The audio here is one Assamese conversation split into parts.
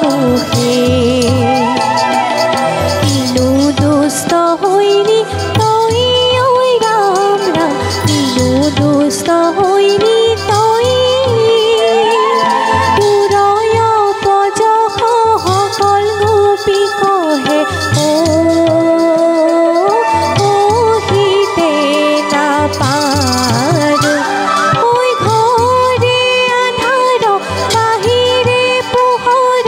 মুখে কিনো দুষ্ট হইলি তই ঐ ৰাম ৰাম কিনো দুষ্ট হইলি তই তোৰয় পজখ সকল গোপী কহে ও কহিতে নাপাৰো ঐ ঘৰে আন্ধাৰ বাহিৰে পোহৰ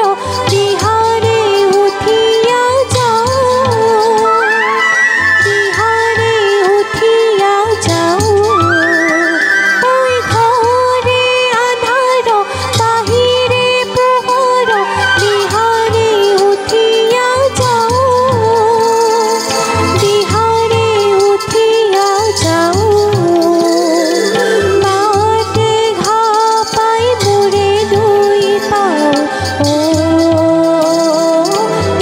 দিহাৰে উঠিয়া যাওঁ দিহাৰে উঠিয়া যাওঁ ঐ ঘৰে আন্ধাৰ বাহিৰে পোহৰ দিহাৰে উঠিয়া যাওঁ দিহাৰে উঠিয়া যাওঁ বাটে ঘা পাই মোৰে দুই পাওঁ ও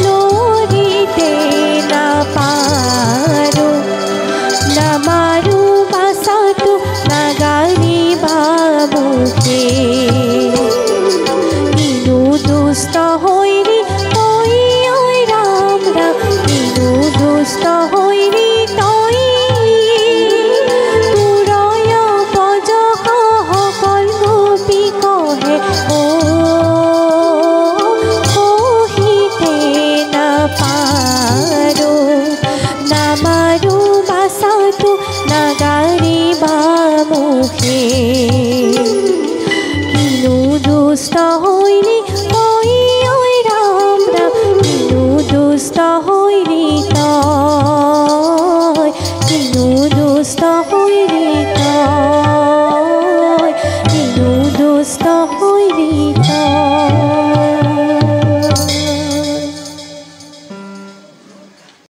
লৰিতে নাপাৰো নামাৰো বাচাটো নাগাৰিবা মুখে কিনো দুষ্ট হইলি তই ঐ ৰাম ৰাম কিনো দুষ্ট হইলি তই তোৰয় পজখ সকল গোপী কহে ও কহিতে নাপাৰো নামাৰো বাচাটো নাগাৰিবা মুখে কিনো দুষ্ট